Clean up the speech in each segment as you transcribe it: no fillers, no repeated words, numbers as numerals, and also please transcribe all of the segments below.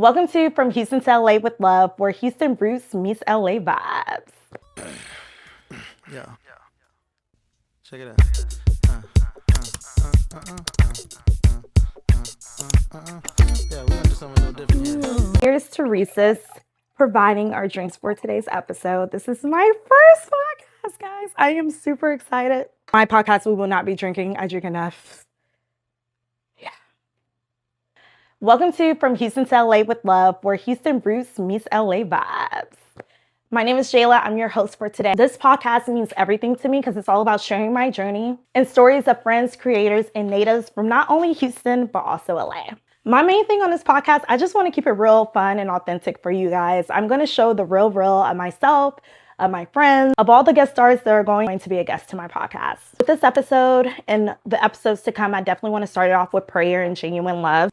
Welcome to From Houston to LA with Love, where Houston roots meets LA vibes. Yeah. Check it out. Yeah, we're gonna do something a little different here. Here's Teresa's providing our drinks for today's episode. This is my first podcast, guys. I am super excited. My podcast, we will not be drinking. I drink enough. Yeah. Welcome to From Houston to LA with Love, where Houston roots meets LA vibes. My name is Jayla. I'm your host for today. This podcast means everything to me because it's all about sharing my journey and stories of friends, creators, and natives from not only Houston, but also LA. My main thing on this podcast, I just want to keep it real, fun, and authentic for you guys. I'm going to show the real of myself, of my friends, of all the guest stars that are going to be a guest to my podcast. With this episode and the episodes to come, I definitely want to start it off with prayer and genuine love.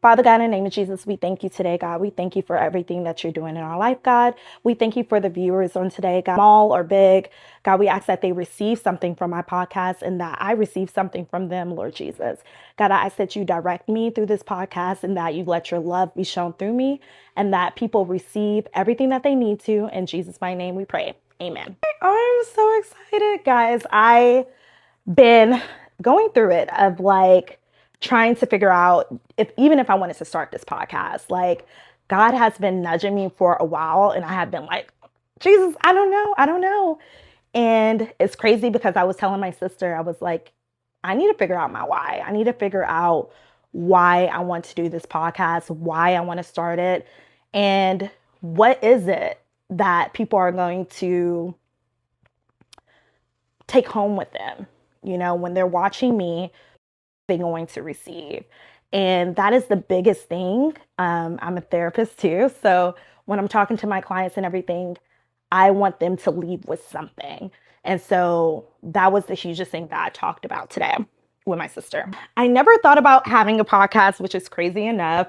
Father God, in the name of Jesus, we thank you today, God. We thank you for everything that you're doing in our life, God. We thank you for the viewers on today, God, small or big. God, we ask that they receive something from my podcast and that I receive something from them, Lord Jesus. God, I ask that you direct me through this podcast and that you let your love be shown through me and that people receive everything that they need to. In Jesus' mighty name we pray. Amen. I'm so excited, guys. I've been going through it of trying to figure out even if I wanted to start this podcast. God has been nudging me for a while and I have been like, Jesus, I don't know. And it's crazy because I was telling my sister, I was like, I need to figure out my why. I need to figure out why I want to do this podcast, why I want to start it, and what is it that people are going to take home with them, when they're watching me, they're going to receive. And that is the biggest thing. I'm a therapist too. So when I'm talking to my clients and everything, I want them to leave with something. And so that was the hugest thing that I talked about today with my sister. I never thought about having a podcast, which is crazy enough.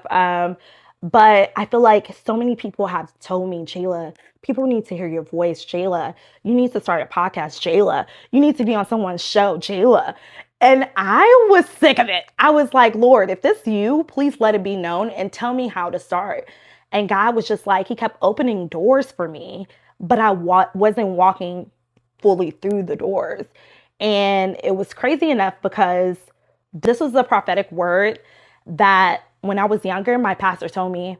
But I feel like so many people have told me, Jayla, people need to hear your voice, Jayla. You need to start a podcast, Jayla. You need to be on someone's show, Jayla. And I was sick of it. I was like, Lord, if this you, please let it be known and tell me how to start. And God was just like, he kept opening doors for me, but I wasn't walking fully through the doors. And it was crazy enough because this was a prophetic word that when I was younger, my pastor told me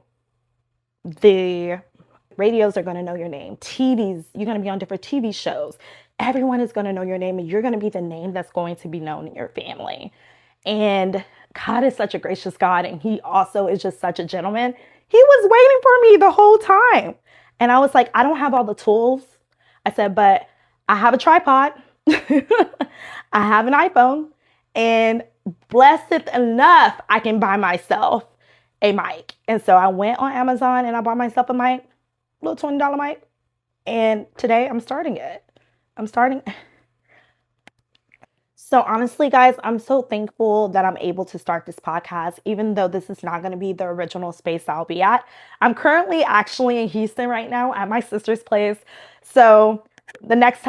the radios are going to know your name. TVs, you're going to be on different TV shows. Everyone is going to know your name and you're going to be the name that's going to be known in your family. And God is such a gracious God. And he also is just such a gentleman. He was waiting for me the whole time. And I was like, I don't have all the tools. I said, but I have a tripod. I have an iPhone. And blessed enough, I can buy myself a mic. And so I went on Amazon and I bought myself a mic, little $20 mic. And today I'm starting it. So honestly, guys, I'm so thankful that I'm able to start this podcast, even though this is not going to be the original space I'll be at. I'm currently actually in Houston right now at my sister's place. So the next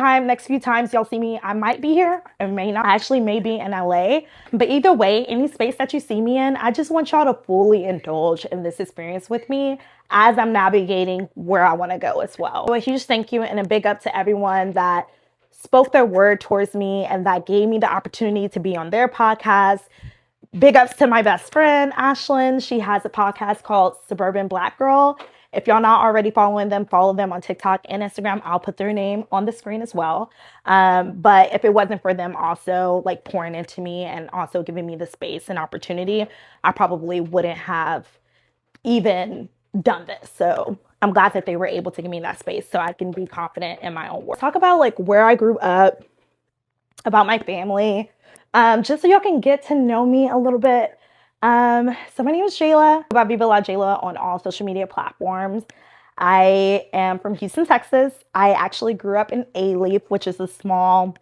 few times y'all see me, I might be here. I may not. I actually may be in LA. But either way, any space that you see me in, I just want y'all to fully indulge in this experience with me as I'm navigating where I want to go as well. So a huge thank you and a big up to everyone that spoke their word towards me and that gave me the opportunity to be on their podcast. Big ups to my best friend, Ashlyn. She has a podcast called Suburban Black Girl. If y'all not already following them, follow them on TikTok and Instagram. I'll put their name on the screen as well. But if it wasn't for them also pouring into me and also giving me the space and opportunity, I probably wouldn't have even done this. So I'm glad that they were able to give me that space so I can be confident in my own work. Talk about where I grew up, about my family, just so y'all can get to know me a little bit. So my name is Jayla, about Viva La Jayla on all social media platforms. I am from Houston, Texas. I actually grew up in A-Leaf, which is a small,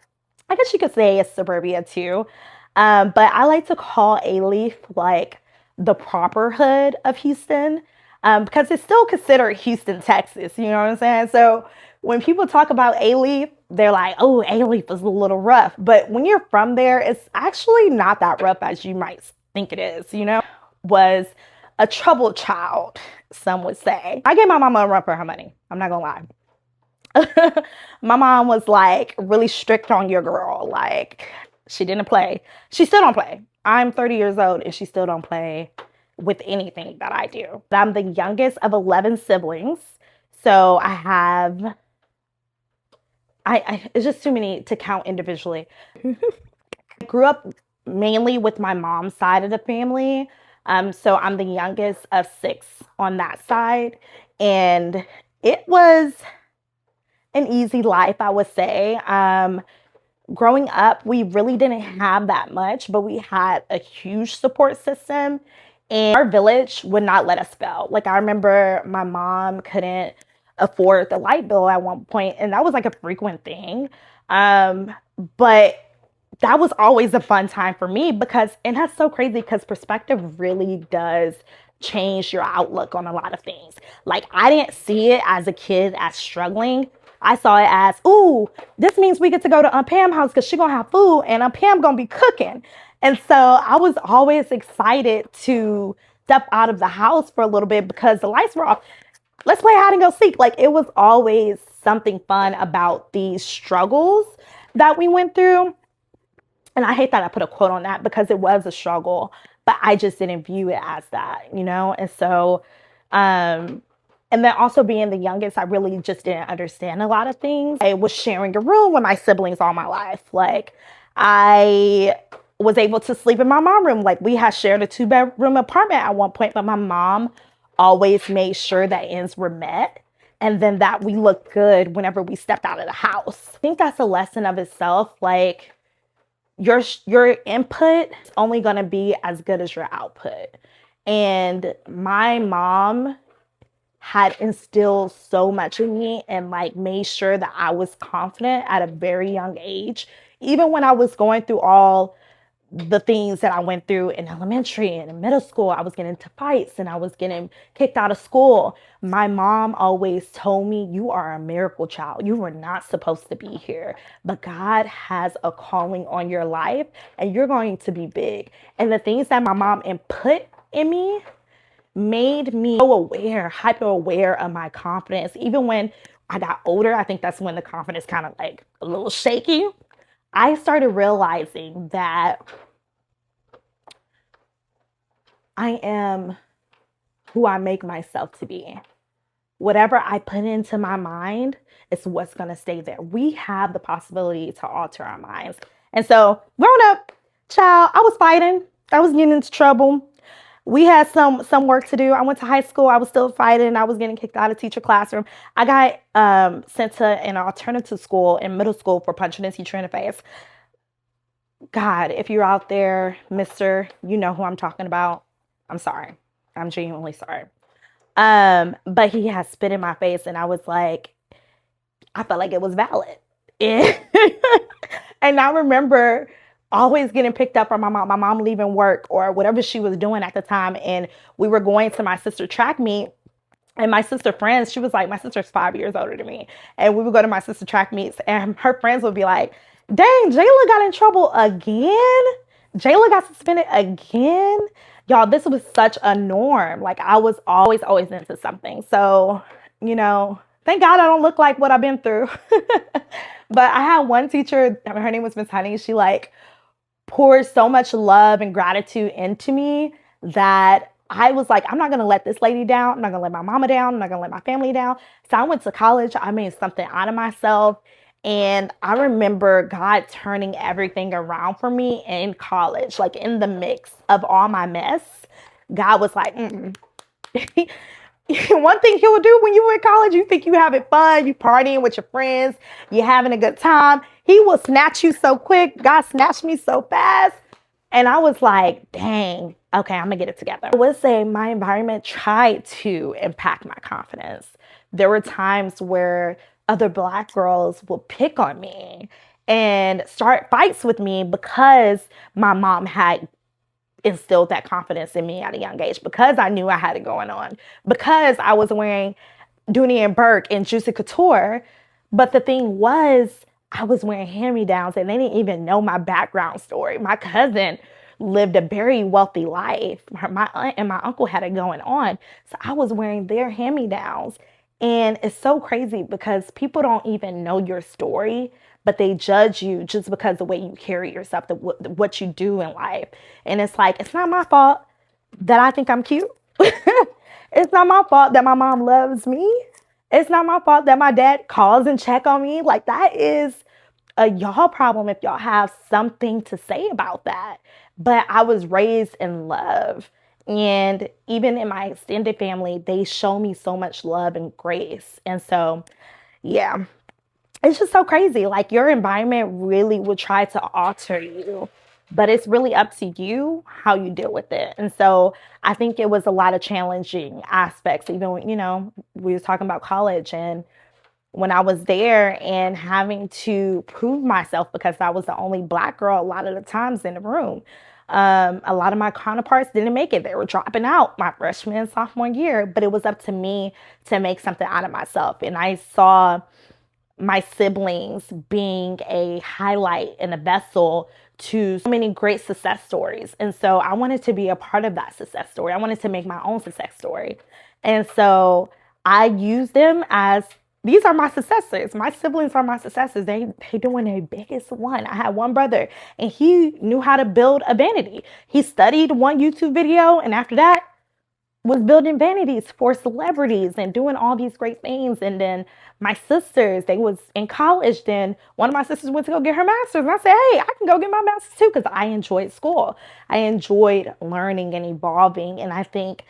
I guess you could say a suburbia too. But I like to call A-Leaf the proper hood of Houston, because it's still considered Houston, Texas. You know what I'm saying? So when people talk about A-Leaf, they're like, oh, A-Leaf is a little rough. But when you're from there, it's actually not that rough as you might think it is, was a troubled child some would say. I gave my mama a run for her money. I'm not gonna lie. My mom was like really strict on your girl. Like, she didn't play. She still don't play. I'm 30 years old and she still don't play with anything that I do. I'm the youngest of 11 siblings. So I have, it's just too many to count individually. I grew up mainly with my mom's side of the family. So I'm the youngest of 6 on that side. And it was an easy life, I would say. Growing up, we really didn't have that much, but we had a huge support system. And our village would not let us fail. Like, I remember my mom couldn't afford the light bill at one point, and that was like a frequent thing. But that was always a fun time for me because, and that's so crazy because perspective really does change your outlook on a lot of things. Like, I didn't see it as a kid as struggling. I saw it as, ooh, this means we get to go to Aunt Pam's house because she's going to have food and Aunt Pam going to be cooking. And so I was always excited to step out of the house for a little bit because the lights were off. Let's play hide and go seek. Like, it was always something fun about these struggles that we went through. And I hate that I put a quote on that because it was a struggle, but I just didn't view it as that, you know? And so, and then also being the youngest, I really just didn't understand a lot of things. I was sharing a room with my siblings all my life. Like, I was able to sleep in my mom's room. Like, we had shared a 2-bedroom apartment at one point, but my mom always made sure that ends were met. And then that we looked good whenever we stepped out of the house. I think that's a lesson of itself. Like, your input is only going to be as good as your output. And my mom had instilled so much in me and like made sure that I was confident at a very young age. Even when I was going through all the things that I went through in elementary and in middle school, I was getting into fights and I was getting kicked out of school. My mom always told me, you are a miracle child. You were not supposed to be here, but God has a calling on your life and you're going to be big. And the things that my mom input in me made me so aware, hyper aware of my confidence. Even when I got older, I think that's when the confidence kind of like a little shaky. I started realizing that I am who I make myself to be. Whatever I put into my mind is what's going to stay there. We have the possibility to alter our minds. And so growing up, child, I was fighting. I was getting into trouble. We had some work to do. I went to high school. I was still fighting. I was getting kicked out of teacher classroom. I got sent to an alternative school in middle school for punching a teacher in the face. God, if you're out there, mister, you know who I'm talking about. I'm sorry. I'm genuinely sorry. But he had spit in my face and I was like, I felt like it was valid. And I remember always getting picked up from my mom leaving work or whatever she was doing at the time. And we were going to my sister track meet. And my sister friends, she was like, my sister's 5 years older than me. And we would go to my sister track meets and her friends would be like, dang, Jayla got in trouble again. Jayla got suspended again. Y'all, this was such a norm. Like, I was always into something. So, you know, thank God I don't look like what I've been through. But I had one teacher, her name was Miss Honey. She like poured so much love and gratitude into me that I was like, I'm not going to let this lady down. I'm not going to let my mama down. I'm not going to let my family down. So I went to college. I made something out of myself. And I remember God turning everything around for me in college, like in the mix of all my mess. God was like, one thing he'll do when you're in college, you think you having fun, you partying with your friends, you're having a good time. He will snatch you so quick. God snatched me so fast. And I was like, dang, okay, I'm gonna get it together. I would say my environment tried to impact my confidence. There were times where other Black girls would pick on me and start fights with me because my mom had instilled that confidence in me at a young age, because I knew I had it going on, because I was wearing Dooney and Burke and Juicy Couture. But the thing was, I was wearing hand-me-downs and they didn't even know my background story. My cousin lived a very wealthy life. My aunt and my uncle had it going on. So I was wearing their hand-me-downs. And it's so crazy because people don't even know your story, but they judge you just because the way you carry yourself, what you do in life. And it's like, it's not my fault that I think I'm cute. It's not my fault that my mom loves me. It's not my fault that my dad calls and check on me. Like, that is a y'all problem if y'all have something to say about that. But I was raised in love. And even in my extended family, they show me so much love and grace. And so, yeah, it's just so crazy. Like, your environment really will try to alter you, but it's really up to you how you deal with it. And so I think it was a lot of challenging aspects. Even when, we was talking about college, and when I was there and having to prove myself because I was the only Black girl a lot of the times in the room. A lot of my counterparts didn't make it. They were dropping out my freshman and sophomore year, but it was up to me to make something out of myself. And I saw my siblings being a highlight and a vessel to so many great success stories. And so I wanted to be a part of that success story. I wanted to make my own success story. And so I use them as, these are my successors. My siblings are my successors. They doing their biggest one. I had one brother and he knew how to build a vanity. He studied one YouTube video, and after that was building vanities for celebrities and doing all these great things. And then my sisters, they was in college. Then one of my sisters went to go get her master's. And I said, hey, I can go get my master's too, because I enjoyed school. I enjoyed learning and evolving. And I think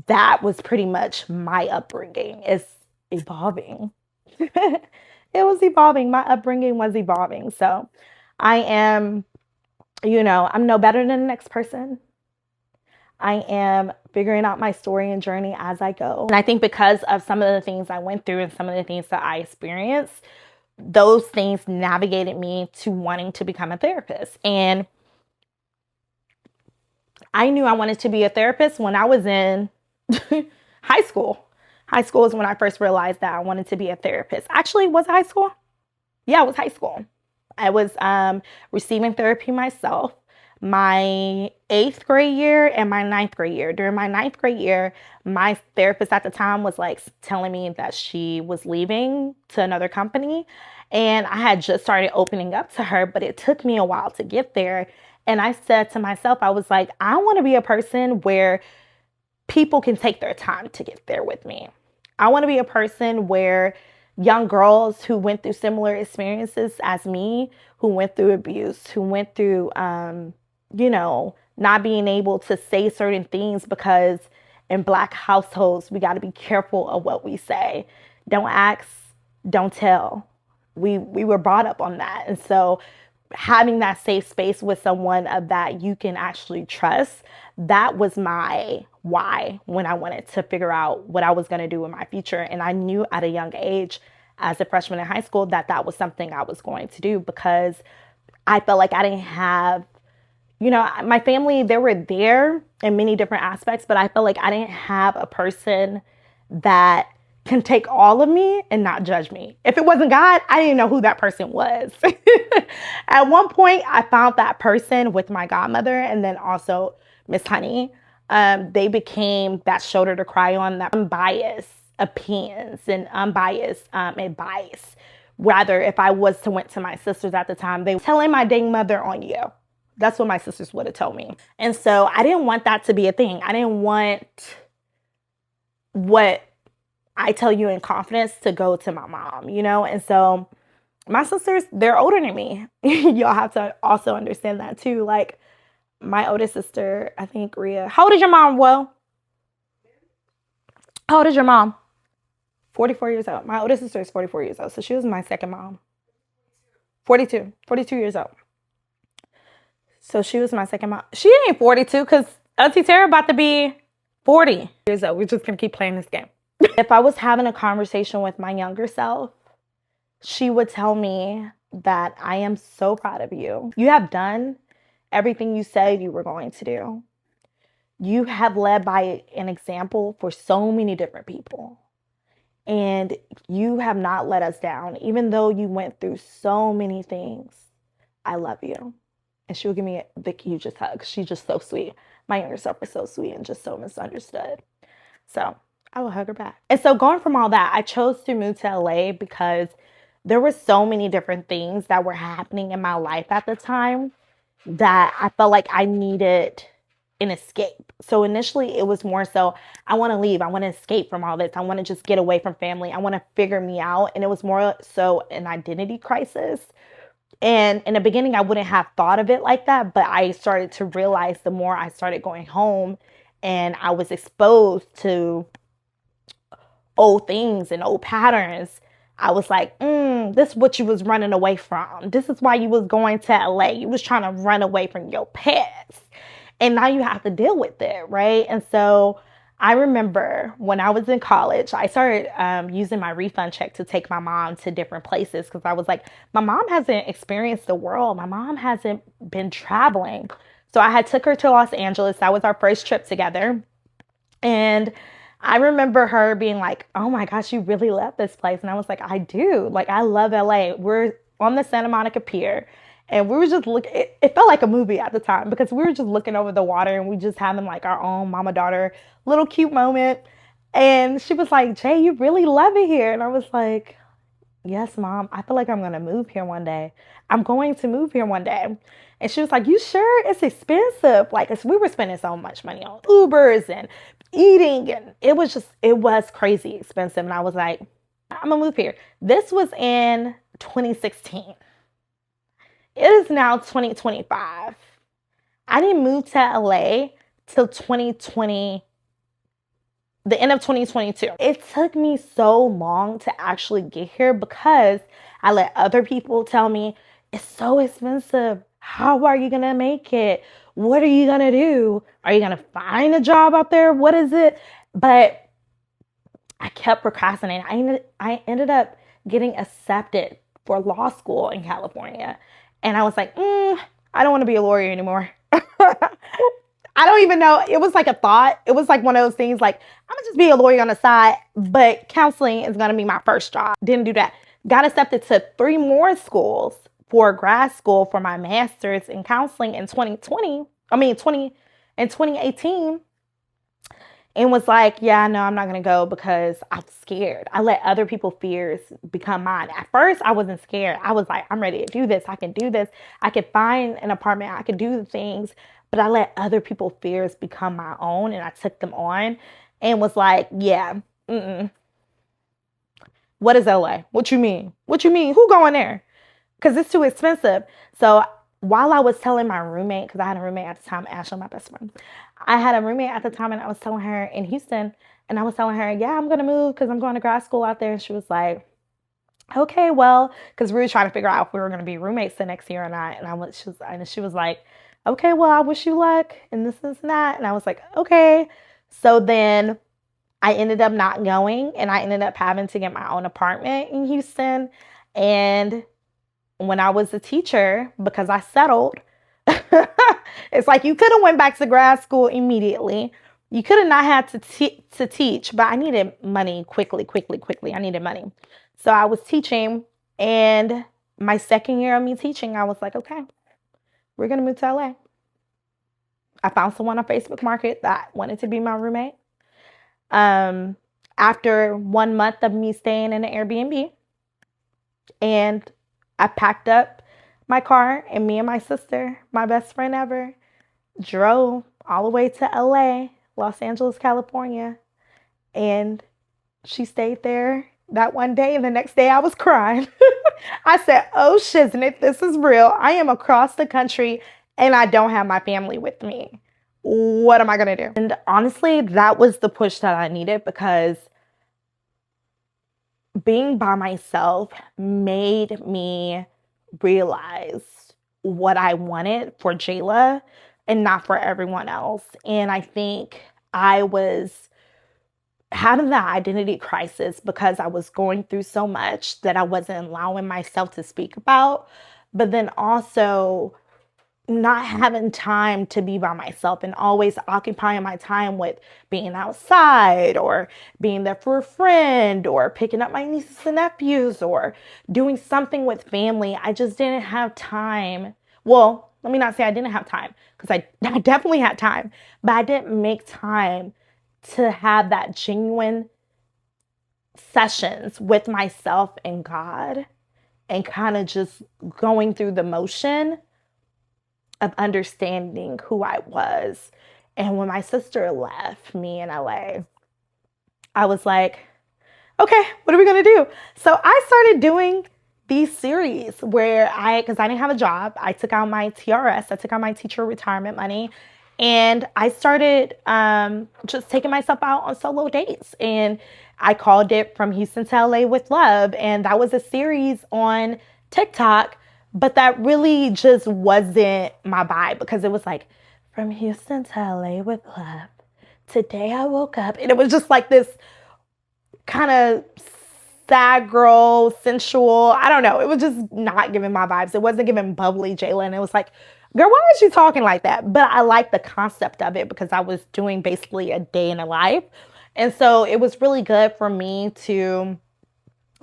that was pretty much my upbringing, is evolving. It was evolving. My upbringing was evolving. So I am, I'm no better than the next person. I am figuring out my story and journey as I go. And I think because of some of the things I went through and some of the things that I experienced, those things navigated me to wanting to become a therapist. And I knew I wanted to be a therapist when I was in high school. High school is when I first realized that I wanted to be a therapist. Actually, was it high school? Yeah, it was high school. I was receiving therapy myself my 8th grade year and my 9th grade year. During my 9th grade year, my therapist at the time was like telling me that she was leaving to another company. And I had just started opening up to her, but it took me a while to get there. And I said to myself, I was like, I want to be a person where people can take their time to get there with me. I want to be a person where young girls who went through similar experiences as me, who went through abuse, who went through, not being able to say certain things, because in Black households, we got to be careful of what we say. Don't ask, don't tell. We were brought up on that. And so having that safe space with someone of that you can actually trust, that was my why when I wanted to figure out what I was going to do in my future. And I knew at a young age, as a freshman in high school, that that was something I was going to do, because I felt like I didn't have, my family, they were there in many different aspects, but I felt like I didn't have a person that can take all of me and not judge me. If it wasn't God, I didn't know who that person was. At one point, I found that person with my godmother and then also Miss Honey. They became that shoulder to cry on, that unbiased opinions and unbiased advice. Rather, if I was to went to my sisters at the time, they were telling my dang mother on you. That's what my sisters would have told me. And so I didn't want that to be a thing. I didn't want what I tell you in confidence to go to my mom, And so my sisters, they're older than me. Y'all have to also understand that too. Like, my oldest sister, I think Rhea. How old is your mom, Will? How old is your mom? 44 years old. My oldest sister is 44 years old. So she was my second mom. 42 years old. So she was my second mom. She ain't 42 because Auntie Tara about to be 40 years old. We're just going to keep playing this game. If I was having a conversation with my younger self, she would tell me that I am so proud of you. You have done everything you said you were going to do. You have led by an example for so many different people. And you have not let us down. Even though you went through so many things, I love you. and she would give me the hugest hug. She's just so sweet. My younger self was so sweet and just so misunderstood. So I will hug her back. And so going from all that, I chose to move to LA because there were so many different things that were happening in my life at the time that I felt like I needed an escape. So initially it was more so I want to leave. I want to escape from all this. I want to just get away from family. I want to figure me out. And it was more so an identity crisis. And in the beginning, I wouldn't have thought of it like that, but I started to realize the more I started going home and I was exposed to old things and old patterns, I was like, this is what you was running away from. This is why you was going to LA. You was trying to run away from your past. And now you have to deal with it, right? And so I remember when I was in college, I started using my refund check to take my mom to different places because I was like, my mom hasn't experienced the world. My mom hasn't been traveling. So I had took her to Los Angeles. That was our first trip together. And I remember her being like, oh my gosh, you really love this place. And I was like, I do. Like, I love LA. We're on the Santa Monica Pier. And we were just looking, it felt like a movie at the time because we were just looking over the water and we just having like our own mama daughter little cute moment. And she was like, Jay, you really love it here. And I was like, yes, mom, I feel like I'm going to move here one day. I'm going to move here one day. And she was like, you sure? It's expensive. Like, we were spending so much money on Ubers and eating. And it was crazy expensive. And I was like, I'm going to move here. This was in 2016. It is now 2025. I didn't move to LA till 2020, the end of 2022. It took me so long to actually get here because I let other people tell me it's so expensive. How are you going to make it? What are you going to do? Are you going to find a job out there? What is it? But I kept procrastinating. I ended up getting accepted for law school in California. And I was like, I don't want to be a lawyer anymore. I don't even know. It was like a thought. It was like one of those things like, I'm going to just be a lawyer on the side, but counseling is going to be my first job. Didn't do that. Got accepted to 3 more schools for grad school for my master's in counseling in 2018. And was like, yeah, no, I'm not going to go because I'm scared. I let other people's fears become mine. At first, I wasn't scared. I was like, I'm ready to do this. I can do this. I can find an apartment. I can do the things. But I let other people's fears become my own and I took them on and was like, yeah, what is LA? What you mean? What you mean? Who going there? Because it's too expensive. So while I was telling my roommate, because I had a roommate at the time, Ashley, my best friend. I had a roommate at the time and I was telling her in Houston and I was telling her, yeah, I'm going to move because I'm going to grad school out there. And she was like, okay, well, because we were trying to figure out if we were going to be roommates the next year or not. And she was like, okay, well, I wish you luck and this and that. And I was like, okay. So then I ended up not going and I ended up having to get my own apartment in Houston. And when I was a teacher, because I settled, it's like you could have went back to grad school immediately. You could have not had to teach, but I needed money quickly. I needed money. So I was teaching, and my second year of me teaching, I was like, okay, we're going to move to LA. I found someone on Facebook Market that wanted to be my roommate. After 1 month of me staying in an Airbnb, and I packed up my car and me and my sister, my best friend ever, drove all the way to LA, Los Angeles, California. And she stayed there that one day. And the next day I was crying. I said, oh, shiznit, this is real. I am across the country and I don't have my family with me. What am I going to do? And honestly, that was the push that I needed because being by myself made me realize what I wanted for Jayla and not for everyone else. And I think I was having that identity crisis because I was going through so much that I wasn't allowing myself to speak about, but then also not having time to be by myself and always occupying my time with being outside or being there for a friend or picking up my nieces and nephews or doing something with family. I just didn't have time. Well, let me not say I didn't have time, because I definitely had time, but I didn't make time to have that genuine sessions with myself and God, and kind of just going through the motion of understanding who I was. And when my sister left me in LA, I was like, okay, what are we gonna do? So I started doing these series where because I didn't have a job, I took out my TRS, I took out my teacher retirement money, and I started just taking myself out on solo dates. And I called it From Houston to LA with Love. And that was a series on TikTok, but that really just wasn't my vibe, because it was like, From Houston to LA with Love. Today I woke up, and it was just like this kind of sad girl, sensual. I don't know. It was just not giving my vibes. It wasn't giving bubbly Jayla. And it was like, girl, why is she talking like that? But I like the concept of it, because I was doing basically a day in a life. And so it was really good for me to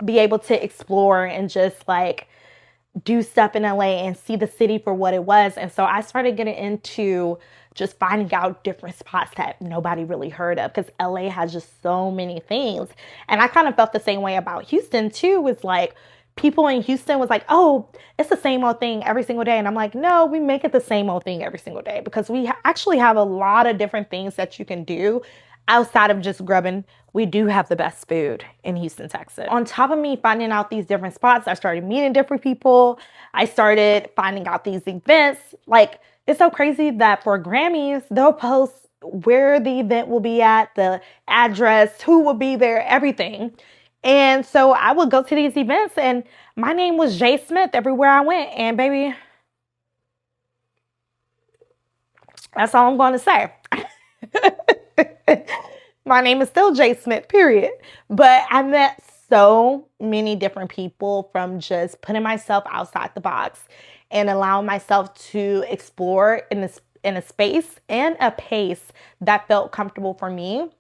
be able to explore and just like do stuff in LA and see the city for what it was. And so I started getting into just finding out different spots that nobody really heard of, because LA has just so many things. And I kind of felt the same way about Houston too, was like, people in Houston was like, oh, it's the same old thing every single day. And I'm like, no, we make it the same old thing every single day, because we actually have a lot of different things that you can do outside of just grubbing. We do have the best food in Houston, Texas. On top of me finding out these different spots, I started meeting different people. I started finding out these events. Like, it's so crazy that for Grammys, they'll post where the event will be at, the address, who will be there, everything. And so I would go to these events, and my name was J. Smith everywhere I went. And baby, that's all I'm going to say. My name is still J. Smith, period. But I met so many different people from just putting myself outside the box and allowing myself to explore in a space and a pace that felt comfortable for me.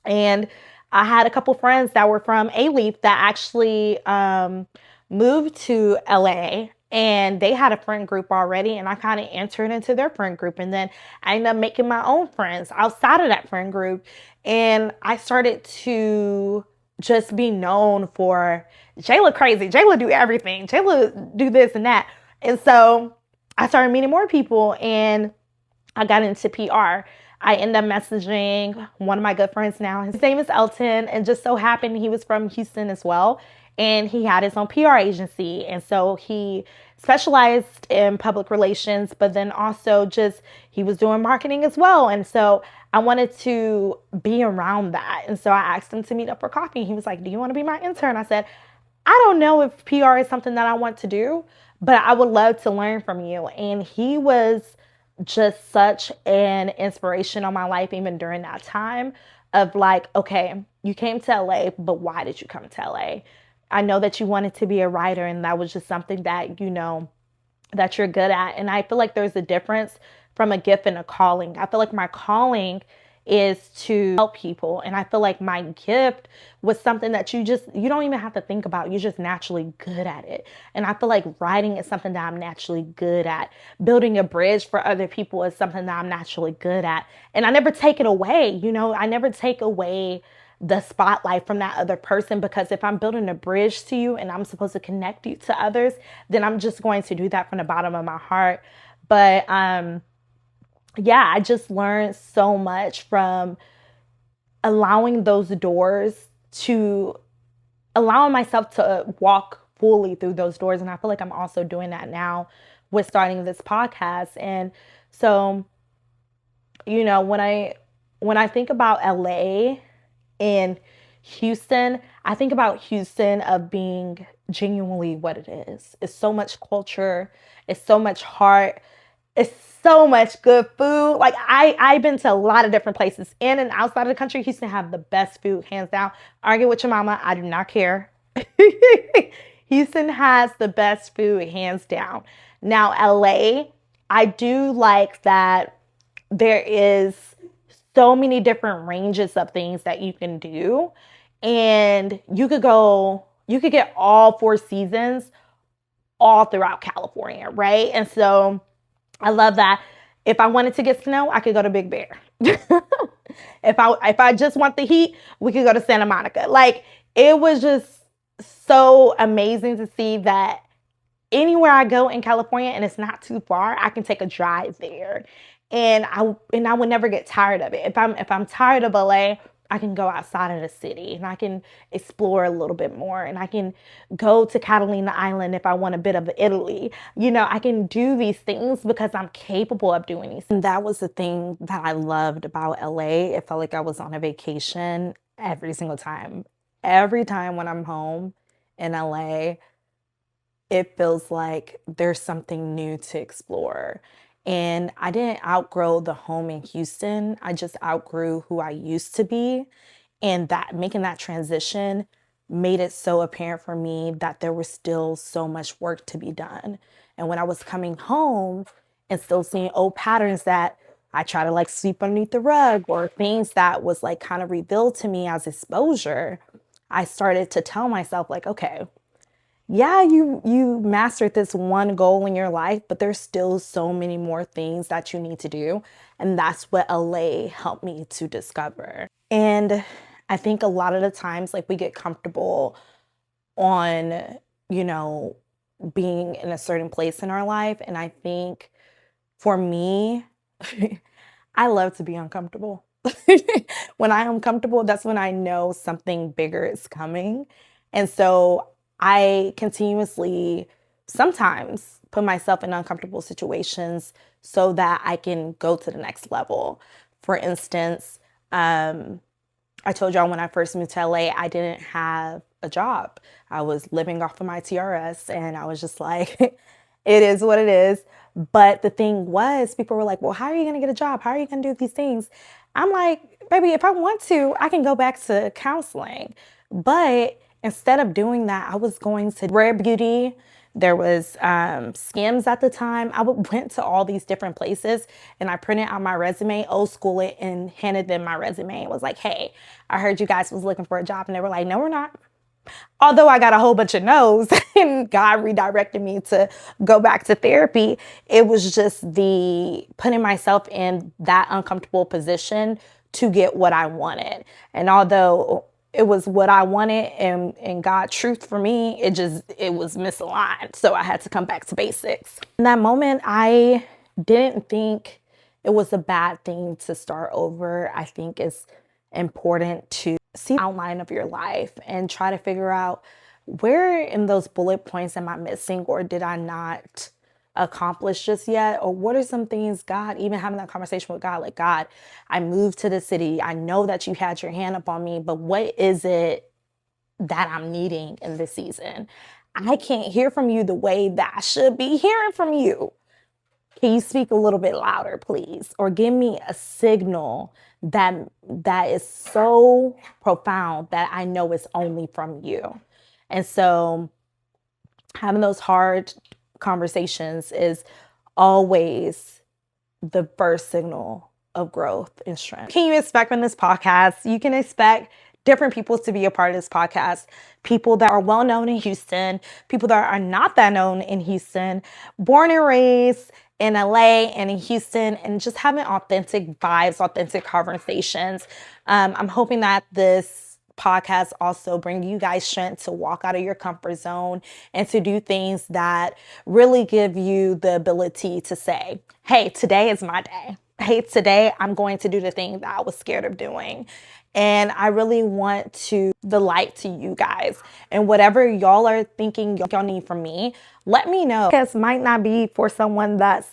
And I had a couple friends that were from A-Leaf that actually moved to LA, and they had a friend group already, and I kind of entered into their friend group. And then I ended up making my own friends outside of that friend group. And I started to just be known for Jayla crazy. Jayla do everything. Jayla do this and that. And so I started meeting more people, and I got into PR. I ended up messaging one of my good friends now. His name is Elton, and just so happened he was from Houston as well. And he had his own PR agency. And so he specialized in public relations, but then also just he was doing marketing as well. And so I wanted to be around that. And so I asked him to meet up for coffee. He was like, do you want to be my intern? I said, I don't know if PR is something that I want to do, but I would love to learn from you. And he was just such an inspiration on my life, even during that time of like, okay, you came to LA, but why did you come to LA? I know that you wanted to be a writer, and that was just something that, you know, that you're good at. And I feel like there's a difference from a gift and a calling. I feel like my calling is to help people. And I feel like my gift was something that you don't even have to think about. You're just naturally good at it. And I feel like writing is something that I'm naturally good at. Building a bridge for other people is something that I'm naturally good at. And I never take it away. You know, I never take away the spotlight from that other person, because if I'm building a bridge to you and I'm supposed to connect you to others, then I'm just going to do that from the bottom of my heart. But yeah, I just learned so much from allowing those doors, to allowing myself to walk fully through those doors. And I feel like I'm also doing that now with starting this podcast. And so, you know, when I think about LA and Houston, I think about Houston of being genuinely what it is. It's so much culture. It's so much heart. It's so much good food. Like I've been to a lot of different places in and outside of the country. Houston have the best food, hands down. Argue with your mama, I do not care. Houston has the best food, hands down. Now, LA, I do like that there is so many different ranges of things that you can do. And you could get all 4 seasons all throughout California, right? And so I love that. If I wanted to get snow, I could go to Big Bear. If I just want the heat, we could go to Santa Monica. Like, it was just so amazing to see that anywhere I go in California and it's not too far, I can take a drive there. And I would never get tired of it. If I'm tired of LA, I can go outside of the city and I can explore a little bit more, and I can go to Catalina Island if I want a bit of Italy. I can do these things because I'm capable of doing these. And that was the thing that I loved about LA. It felt like I was on a vacation every single time. Every time when I'm home in LA, it feels like there's something new to explore. And I didn't outgrow the home in Houston. I just outgrew who I used to be. And that making that transition made it so apparent for me that there was still so much work to be done. And when I was coming home and still seeing old patterns that I try to like sweep underneath the rug, or things that was like kind of revealed to me as exposure, I started to tell myself like, okay, yeah, you mastered this one goal in your life, but there's still so many more things that you need to do. And that's what LA helped me to discover. And I think a lot of the times, like, we get comfortable on, you know, being in a certain place in our life. And I think for me, I love to be uncomfortable. When I am comfortable, that's when I know something bigger is coming. And so I continuously sometimes put myself in uncomfortable situations so that I can go to the next level. For instance, I told y'all when I first moved to LA, I didn't have a job. I was living off of my TRS, and I was just like, it is what it is. But the thing was, people were like, well, how are you going to get a job? How are you going to do these things? I'm like, baby, if I want to, I can go back to counseling. But instead of doing that, I was going to Rare Beauty. There was Skims at the time. Went to all these different places, and I printed out my resume, old school it, and handed them my resume and was like, hey, I heard you guys was looking for a job. And they were like, no, we're not. Although I got a whole bunch of no's and God redirected me to go back to therapy, it was just the putting myself in that uncomfortable position to get what I wanted. And although it was what I wanted and God truth for me, it was misaligned. So I had to come back to basics. In that moment, I didn't think it was a bad thing to start over. I think it's important to see the outline of your life and try to figure out, where in those bullet points am I missing, or did I not accomplish just yet? Or what are some things, God, even having that conversation with God, like, God, I moved to the city. I know that you had your hand up on me, but what is it that I'm needing in this season? I can't hear from you the way that I should be hearing from you. Can you speak a little bit louder, please? Or give me a signal that is so profound that I know it's only from you. And so having those hard conversations is always the first signal of growth and strength. Can you expect from this podcast? You can expect different people to be a part of this podcast. People that are well known in Houston, people that are not that known in Houston, born and raised in LA and in Houston, and just having authentic vibes, authentic conversations. I'm hoping that this podcast also bring you guys strength to walk out of your comfort zone and to do things that really give you the ability to say, hey, today is my day. Hey, today I'm going to do the thing that I was scared of doing. And I really want to the light to you guys, and whatever y'all are thinking y'all need from me, let me know. Because might not be for someone that's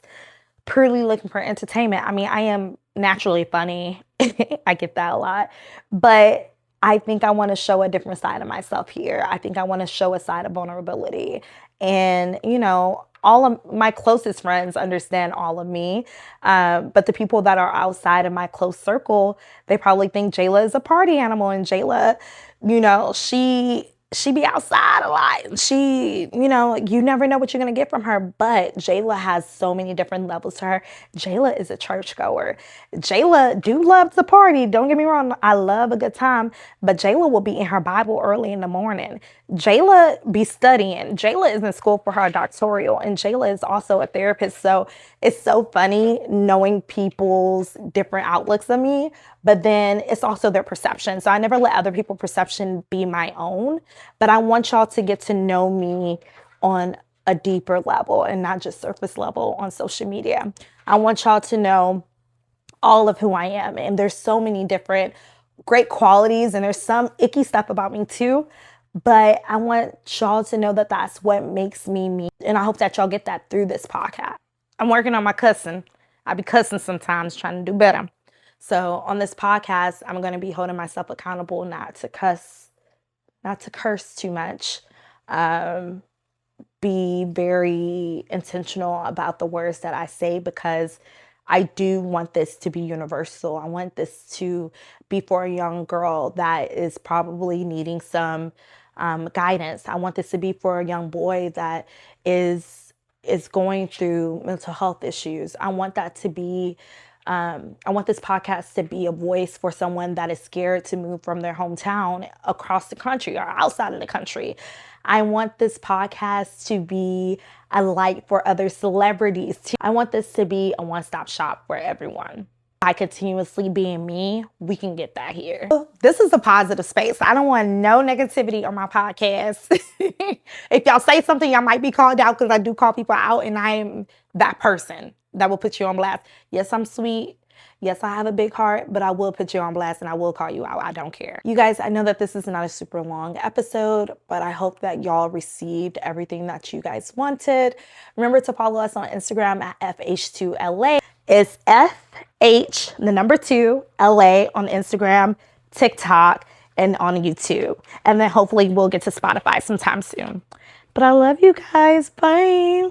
purely looking for entertainment. I mean, I am naturally funny. I get that a lot, but I think I want to show a different side of myself here. I think I want to show a side of vulnerability. And, all of my closest friends understand all of me. But the people that are outside of my close circle, they probably think Jayla is a party animal. And Jayla, she she be outside a lot. She, you never know what you're going to get from her. But Jayla has so many different levels to her. Jayla is a churchgoer. Jayla do love to party. Don't get me wrong. I love a good time. But Jayla will be in her Bible early in the morning. Jayla be studying. Jayla is in school for her doctoral. And Jayla is also a therapist. So it's so funny knowing people's different outlooks of me. But then it's also their perception. So I never let other people's perception be my own. But I want y'all to get to know me on a deeper level and not just surface level on social media. I want y'all to know all of who I am. And there's so many different great qualities, and there's some icky stuff about me too. But I want y'all to know that that's what makes me me. And I hope that y'all get that through this podcast. I'm working on my cussing. I be cussing sometimes, trying to do better. So on this podcast, I'm going to be holding myself accountable not to curse too much, be very intentional about the words that I say, because I do want this to be universal. I want this to be for a young girl that is probably needing some guidance. I want this to be for a young boy that is going through mental health issues. I want that to be I want this podcast to be a voice for someone that is scared to move from their hometown across the country or outside of the country. I want this podcast to be a light for other celebrities. I want this to be a one-stop shop for everyone. By continuously being me, we can get that here. This is a positive space. I don't want no negativity on my podcast. If y'all say something, y'all might be called out, because I do call people out, and I am that person that will put you on blast. Yes, I'm sweet. Yes, I have a big heart, but I will put you on blast and I will call you out. I don't care. You guys, I know that this is not a super long episode, but I hope that y'all received everything that you guys wanted. Remember to follow us on Instagram at FH2LA. It's FH, the number 2, LA on Instagram, TikTok, and on YouTube. And then hopefully we'll get to Spotify sometime soon. But I love you guys. Bye.